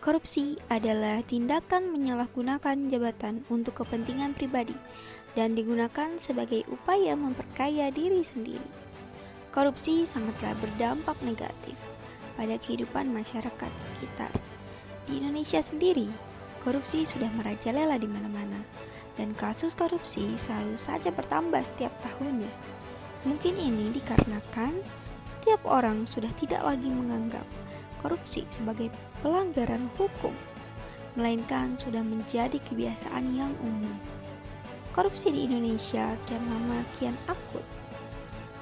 Korupsi adalah tindakan menyalahgunakan jabatan untuk kepentingan pribadi dan digunakan sebagai upaya memperkaya diri sendiri. Korupsi sangatlah berdampak negatif pada kehidupan masyarakat sekitar. Di Indonesia sendiri, korupsi sudah merajalela di mana-mana, dan kasus korupsi selalu saja bertambah setiap tahunnya. Mungkin ini dikarenakan setiap orang sudah tidak lagi menganggap korupsi sebagai pelanggaran hukum, melainkan sudah menjadi kebiasaan yang umum. Korupsi di Indonesia kian lama kian akut.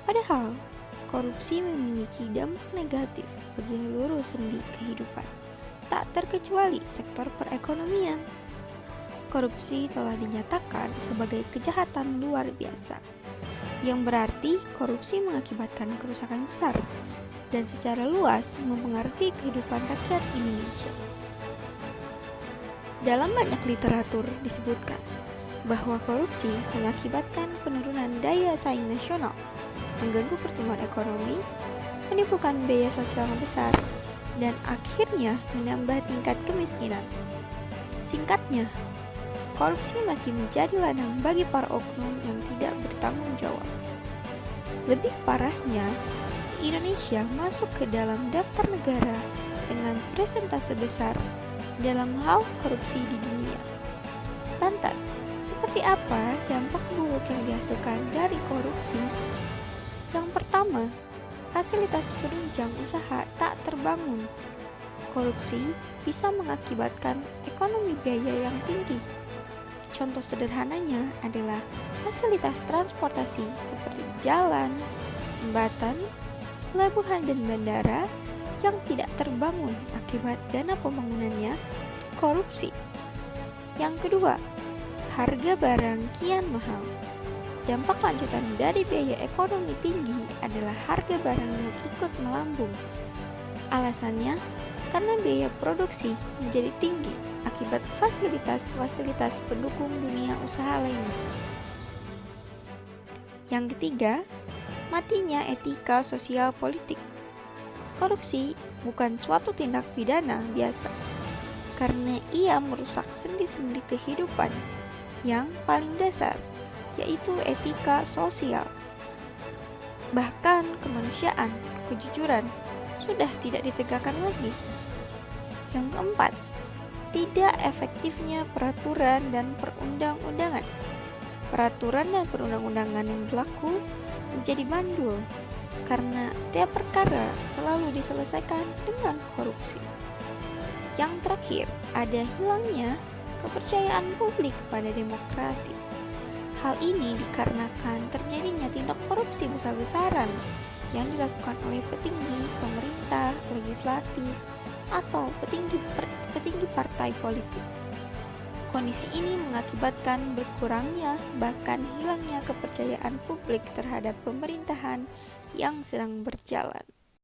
Padahal, korupsi memiliki dampak negatif bagi seluruh sendi kehidupan, tak terkecuali sektor perekonomian. Korupsi telah dinyatakan sebagai kejahatan luar biasa, yang berarti korupsi mengakibatkan kerusakan besar dan secara luas mempengaruhi kehidupan rakyat Indonesia. Dalam banyak literatur disebutkan bahwa korupsi mengakibatkan penurunan daya saing nasional, mengganggu pertumbuhan ekonomi, menimbulkan biaya sosial yang besar, dan akhirnya menambah tingkat kemiskinan. Singkatnya, korupsi masih menjadi ladang bagi para oknum yang tidak bertanggung jawab. Lebih parahnya, Indonesia masuk ke dalam daftar negara dengan persentase besar dalam hal korupsi di dunia. Lantas, seperti apa dampak buruk yang dihasilkan dari korupsi? Yang pertama, fasilitas penunjang usaha tak terbangun. Korupsi bisa mengakibatkan ekonomi biaya yang tinggi. Contoh sederhananya adalah fasilitas transportasi seperti jalan, jembatan, pelabuhan dan bandara yang tidak terbangun akibat dana pembangunannya korupsi. Yang kedua, harga barang kian mahal. Dampak lanjutan dari biaya ekonomi tinggi adalah harga barang yang ikut melambung. Alasannya, karena biaya produksi menjadi tinggi akibat fasilitas-fasilitas pendukung dunia usaha lainnya. Yang ketiga, matinya etika sosial politik. Korupsi bukan suatu tindak pidana biasa, karena ia merusak sendi-sendi kehidupan yang paling dasar, yaitu etika sosial. Bahkan kemanusiaan, kejujuran, sudah tidak ditegakkan lagi. Yang keempat, tidak efektifnya peraturan dan perundang-undangan. Peraturan dan perundang-undangan yang berlaku menjadi mandul karena setiap perkara selalu diselesaikan dengan korupsi. Yang terakhir, ada hilangnya kepercayaan publik pada demokrasi. Hal ini dikarenakan terjadinya tindak korupsi besar-besaran yang dilakukan oleh petinggi pemerintah, legislatif, atau petinggi partai politik. Kondisi ini mengakibatkan berkurangnya bahkan hilangnya kepercayaan publik terhadap pemerintahan yang sedang berjalan.